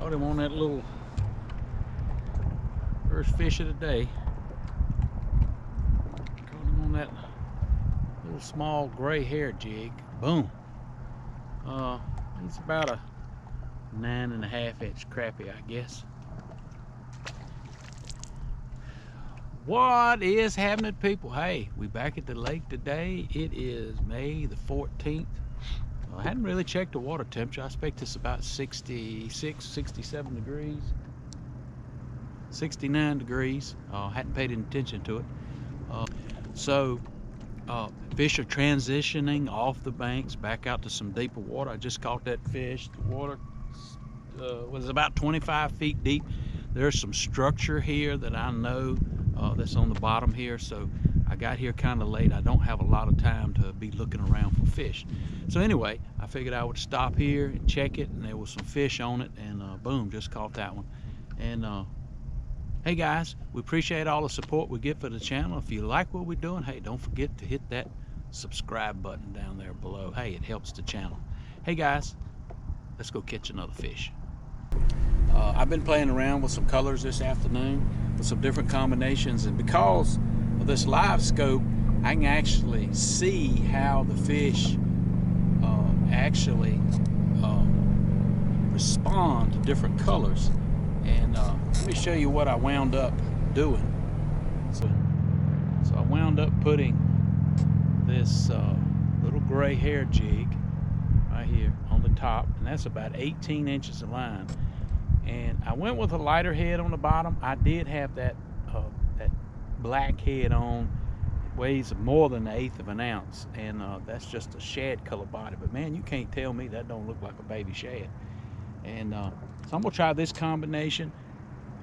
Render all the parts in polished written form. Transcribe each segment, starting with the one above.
Caught him on that little first fish of the day. Caught him on that little small gray hair jig. Boom. He's about a 9.5 inch crappie, I guess. What is happening, people? Hey, we back at the lake today. It is May the 14th. I hadn't really checked the water temperature. I expect it's about 66, 67 degrees, 69 degrees. Hadn't paid any attention to it. Fish are transitioning off the banks back out to some deeper water. I just caught that fish. The water was about 25 feet deep. There's some structure here that I know that's on the bottom here, so I got here kind of late. I don't have a lot of time to be looking around for fish. So anyway, I figured I would stop here and check it, and there was some fish on it, and boom, just caught that one. And hey guys, we appreciate all the support we get for the channel. If you like what we're doing, hey, don't forget to hit that subscribe button down there below. Hey, it helps the channel. Hey guys, let's go catch another fish. I've been playing around with some colors this afternoon with some different combinations, and because of this live scope, I can actually see how the fish actually respond to different colors. And let me show you what I wound up doing. So I wound up putting this little gray hair jig right here on the top, and that's about 18 inches of line. And I went with a lighter head on the bottom. I did have that black head on. It weighs more than 1/8 of an ounce, and that's just a shad color body. But man, you can't tell me that don't look like a baby shad. And so I'm gonna try this combination.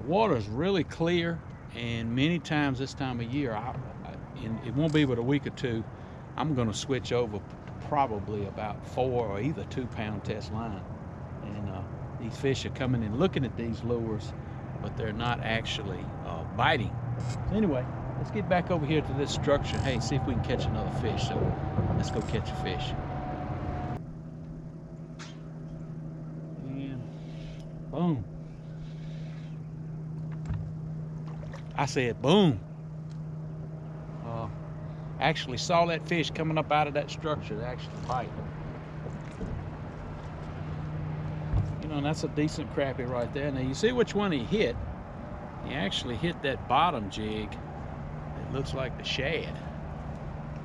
The water is really clear, and many times this time of year, it won't be but a week or two, I'm gonna switch over probably about 4 or either 2 pound test line. And these fish are coming in looking at these lures, but they're not actually biting. So anyway, let's get back over here to this structure. Hey, see if we can catch another fish. So let's go catch a fish. And boom. I said boom. Actually saw that fish coming up out of that structure to actually bite. You know, and that's a decent crappie right there. Now you see which one he hit. He actually hit that bottom jig. It looks like the shad.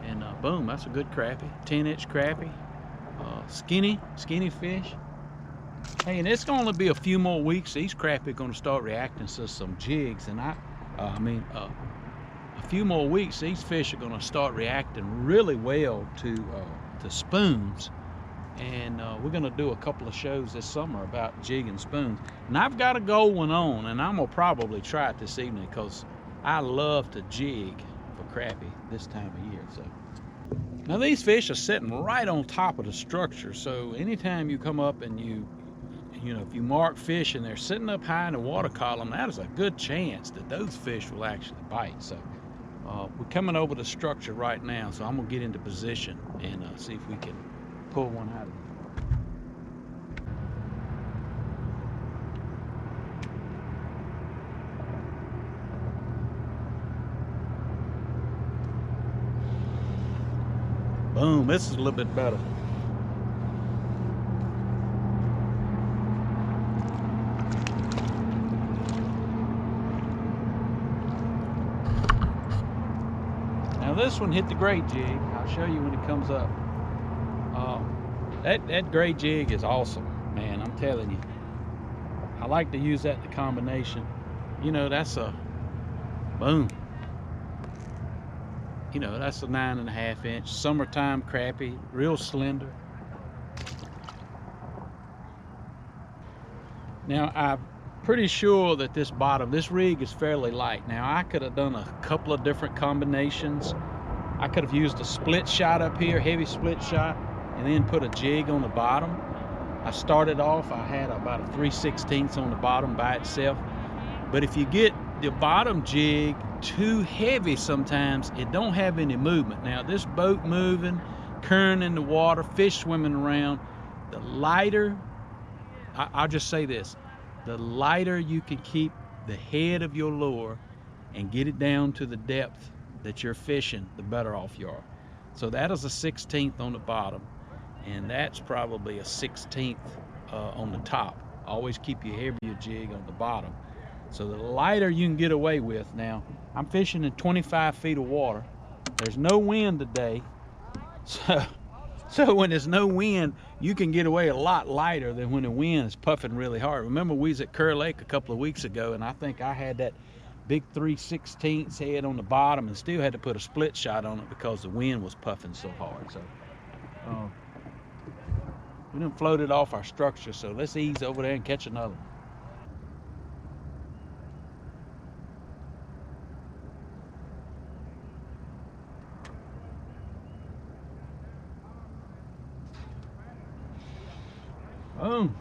And boom, that's a good crappie. 10-inch crappie. Skinny fish. Hey, and it's going to be a few more weeks. These crappie are going to start reacting to some jigs, and a few more weeks, these fish are going to start reacting really well to spoons. And we're going to do a couple of shows this summer about jigging spoons. And I've got a gold one on, and I'm going to probably try it this evening because I love to jig for crappie this time of year. So now these fish are sitting right on top of the structure. So anytime you come up and you know, if you mark fish and they're sitting up high in the water column, that is a good chance that those fish will actually bite. So we're coming over the structure right now, so I'm gonna get into position and see if we can pull one out of it. Boom, this is a little bit better. Now this one hit the gray jig. I'll show you when it comes up. That gray jig is awesome, man. I'm telling you. I like to use that in the combination. You know, that's a boom. You know, that's a 9.5 inch summertime crappie, real slender. Now I'm pretty sure that this rig is fairly light. Now I could have done a couple of different combinations. I could have used a split shot up here, heavy split shot, and then put a jig on the bottom. I started off, I had about a 3/16 on the bottom by itself. But if you get the bottom jig too heavy sometimes, it don't have any movement. Now this boat moving, current in the water, fish swimming around, the lighter, I'll just say this, the lighter you can keep the head of your lure and get it down to the depth that you're fishing, the better off you are. So that is a 16th on the bottom, and that's probably a 16th on the top. Always keep your heavier jig on the bottom. So the lighter you can get away with. Now, I'm fishing in 25 feet of water. There's no wind today. So when there's no wind, you can get away a lot lighter than when the wind is puffing really hard. Remember, we was at Hyco Lake a couple of weeks ago, and I think I had that big 3/16 head on the bottom and still had to put a split shot on it because the wind was puffing so hard. So we done floated off our structure, so let's ease over there and catch another one. Boom.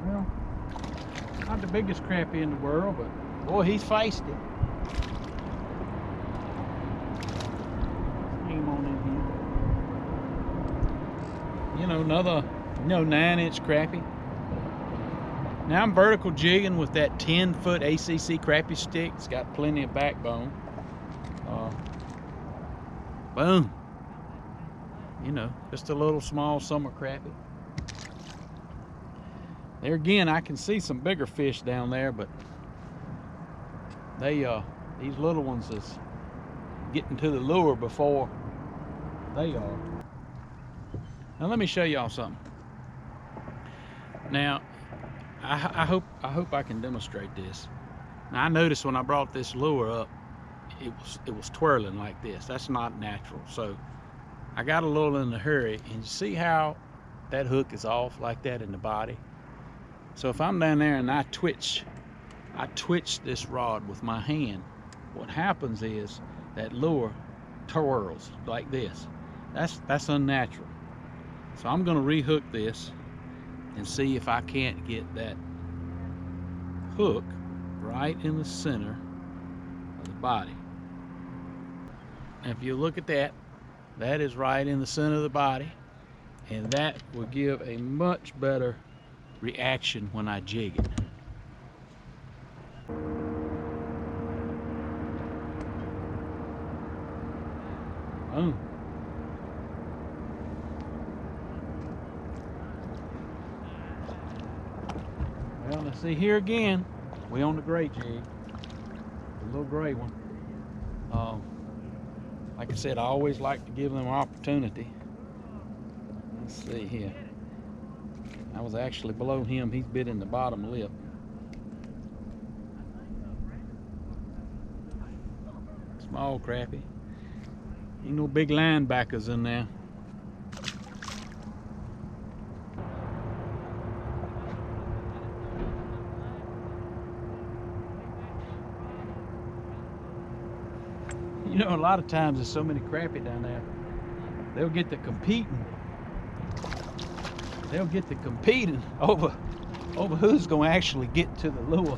Well, not the biggest crappie in the world, but boy, he's feisty. On in here. You know, another 9-inch crappie. Now I'm vertical jigging with that 10-foot ACC crappie stick. It's got plenty of backbone. Boom. You know, just a little small summer crappie. There again, I can see some bigger fish down there, but they these little ones is getting to the lure before they are. Now let me show y'all something. Now I hope I can demonstrate this. Now I noticed when I brought this lure up, it was twirling like this. That's not natural. So I got a little in a hurry, and you see how that hook is off like that in the body. So if I'm down there and I twitch this rod with my hand, what happens is that lure twirls like this. That's unnatural. So I'm gonna rehook this and see if I can't get that hook right in the center of the body. And if you look at that, that is right in the center of the body, and that will give a much better reaction when I jig it. Boom. Well, let's see here again. We on the gray jig, the little gray one. Like I said, I always like to give them an opportunity. Let's see here. I was actually below him. He's bit in the bottom lip. Small crappie. Ain't no big linebackers in there. You know, a lot of times there's so many crappie down there, they'll get to competing. They'll get to competing over who's gonna actually get to the lure.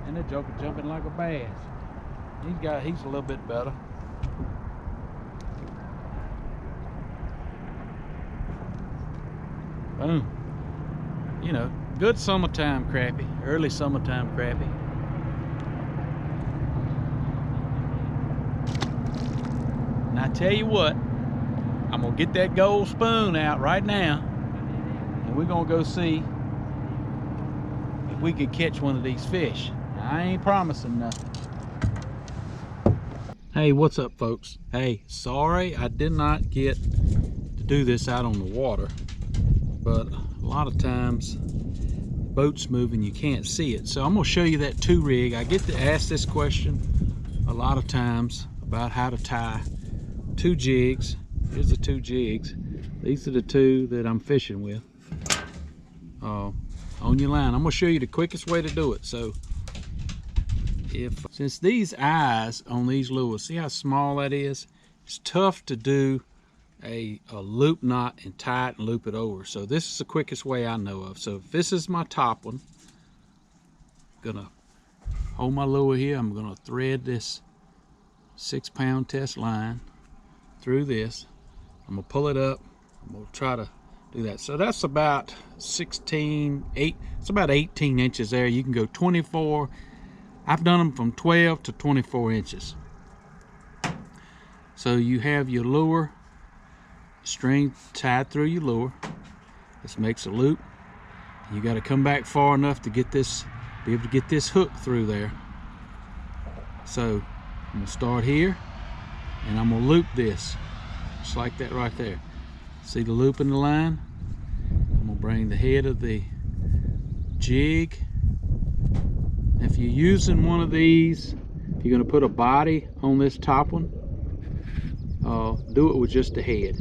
And that joker jumping like a bass. He's a little bit better. Boom. You know, good summertime crappie, early summertime crappie. And I tell you what, I'm gonna get that gold spoon out right now, and we're gonna go see if we can catch one of these fish. I ain't promising nothing. Hey, what's up, folks? Hey, sorry I did not get to do this out on the water, but a lot of times boats moving, you can't see it. So I'm gonna show you that 2 rig. I get to ask this question a lot of times about how to tie 2 jigs. Here's the 2 jigs. These are the 2 that I'm fishing with on your line. I'm gonna show you the quickest way to do it. So since these eyes on these lures, see how small that is? It's tough to do a loop knot and tie it and loop it over. So this is the quickest way I know of. So if this is my top one, I'm gonna hold my lure here. I'm gonna thread this 6-pound test line through this. I'm gonna pull it up We'll try to do that. So that's about 8, it's about 18 inches there. You can go 24. I've done them from 12 to 24 inches. So you have your lure string tied through your lure. This makes a loop. You got to come back far enough to get this, be able to get this hook through there. So I'm gonna start here and I'm gonna loop this just like that right there. See the loop in the line? I'm gonna bring the head of the jig. If you're using one of these, if you're gonna put a body on this top one, do it with just the head.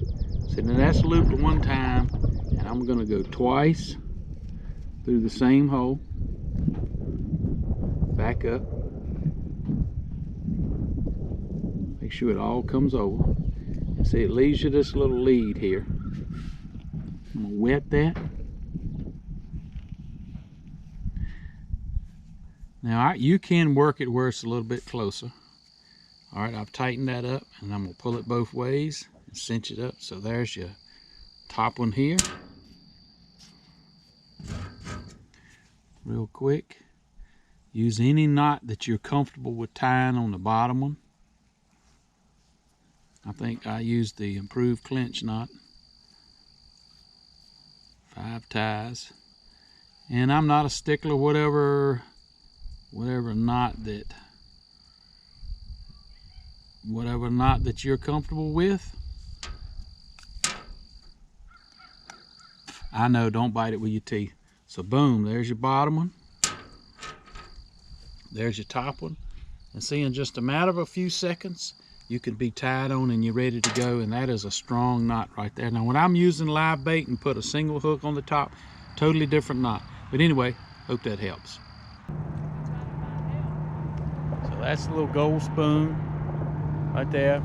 So now that's looped one time, and I'm gonna go twice through the same hole, back up, make sure it all comes over, and see it leaves you this little lead here. I'm gonna wet that. Now you can work it where it's a little bit closer. All right, I've tightened that up, and I'm gonna pull it both ways and cinch it up. So there's your top one here. Real quick, use any knot that you're comfortable with tying on the bottom one. I think I used the improved clinch knot. 5 ties, and I'm not a stickler. Whatever knot that you're comfortable with. I know, don't bite it with your teeth. So boom, there's your bottom one. There's your top one. And see, in just a matter of a few seconds, you can be tied on and you're ready to go. And that is a strong knot right there. Now when I'm using live bait and put a single hook on the top, totally different knot. But anyway, hope that helps. So that's the little gold spoon right there.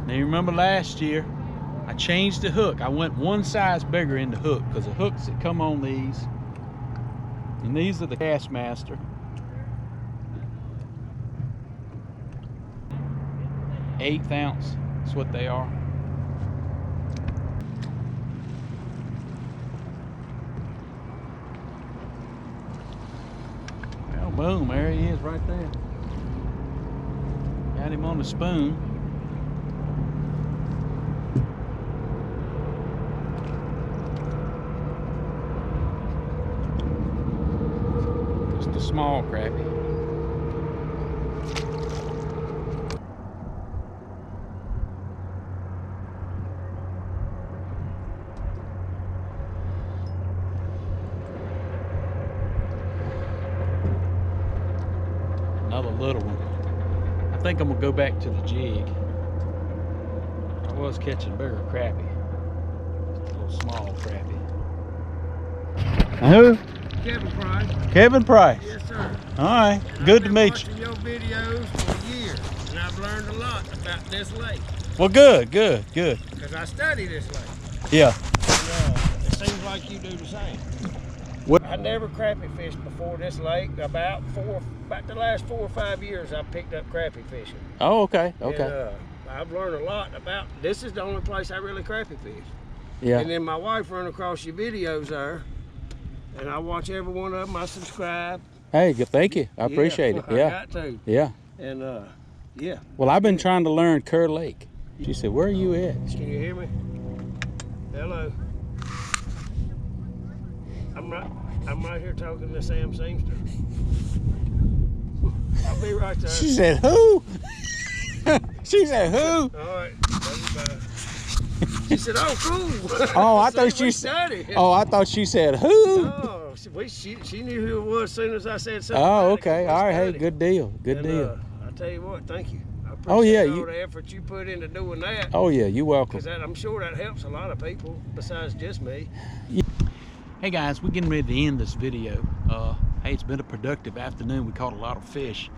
Now you remember last year, I changed the hook. I went one size bigger in the hook, because the hooks that come on these, and these are the Castmaster. 1/8 ounce, that's what they are. Well, boom, there he is right there. Got him on the spoon. Just a small crappie. Another little one. I think I'm gonna go back to the jig. I was catching bigger crappie. Just a little small crappie. Who? Kevin Price. Kevin Price. Yes, sir. All right. And Good to meet you. I've been watching your videos for years, and I've learned a lot about this lake. Well, good. Because I study this lake. Yeah. And, it seems like you do the same. What? I never crappie fished before this lake. About the last 4 or 5 years, I picked up crappie fishing. Oh, okay. And, I've learned a lot about. This is the only place I really crappie fish. Yeah. And then my wife run across your videos there, and I watch every one of them. I subscribe. Hey, thank you. I appreciate it. Yeah. I got to. Yeah. And yeah. Well, I've been trying to learn Kerr Lake. She said, "Where are you at?" Can you hear me? Hello. I'm right here talking to Sam Seamster. I'll be right there. She said, "Who?" She said, "Who?" All right. Love you, bye. She said, "Oh, cool." Oh, I thought she said. Oh, I thought she said, "Who?" No, she knew who it was as soon as I said something. Oh, okay. All right. Hey, good deal. Good deal. I tell you what, thank you. I appreciate Oh, yeah, all the effort you put into doing that. Oh yeah, you're welcome. Because I'm sure that helps a lot of people besides just me. Hey guys, we're getting ready to end this video. Hey, it's been a productive afternoon. We caught a lot of fish,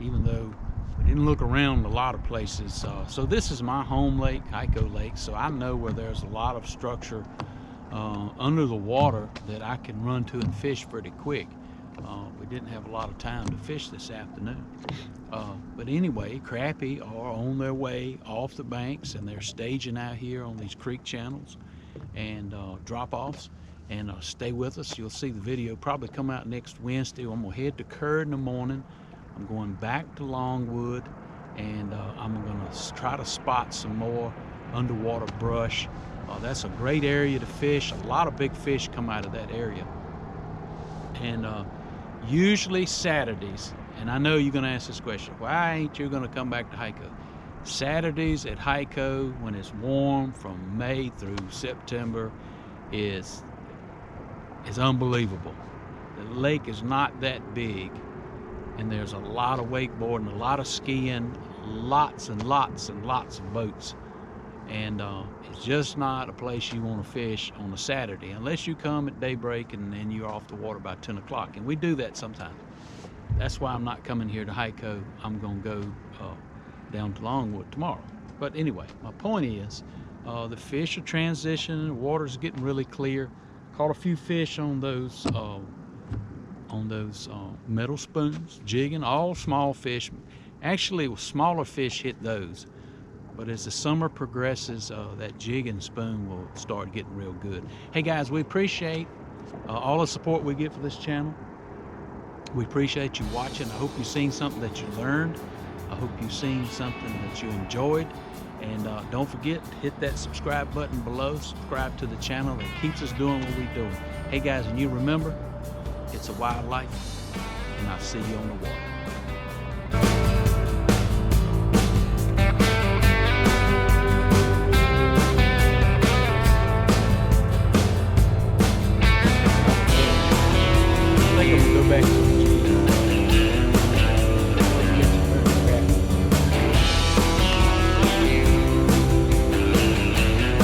even though we didn't look around a lot of places. So this is my home lake, Hyco Lake, so I know where there's a lot of structure under the water that I can run to and fish pretty quick. We didn't have a lot of time to fish this afternoon. But anyway, crappie are on their way off the banks, and they're staging out here on these creek channels and drop-offs. And stay with us. You'll see the video probably come out next Wednesday. I'm going to head to Kerr in the morning. I'm going back to Longwood, and I'm going to try to spot some more underwater brush. That's a great area to fish. A lot of big fish come out of that area. And usually Saturdays, and I know you're going to ask this question, why ain't you going to come back to Hyco? Saturdays at Hyco, when it's warm from May through September, is unbelievable. The lake is not that big, and there's a lot of wakeboarding, a lot of skiing, lots and lots and lots of boats. And it's just not a place you want to fish on a Saturday unless you come at daybreak and then you're off the water by 10 o'clock. And we do that sometimes. That's why I'm not coming here to Hyco. I'm going to go down to Longwood tomorrow. But anyway, my point is the fish are transitioning. The water's getting really clear. Caught a few fish on those metal spoons, jigging, all small fish. Actually, smaller fish hit those. But as the summer progresses, that jig and spoon will start getting real good. Hey guys, we appreciate all the support we get for this channel. We appreciate you watching. I hope you've seen something that you learned. I hope you've seen something that you enjoyed. And don't forget, hit that subscribe button below. Subscribe to the channel. That keeps us doing what we're doing. Hey guys, and you remember, it's a wild life, and I'll see you on the water.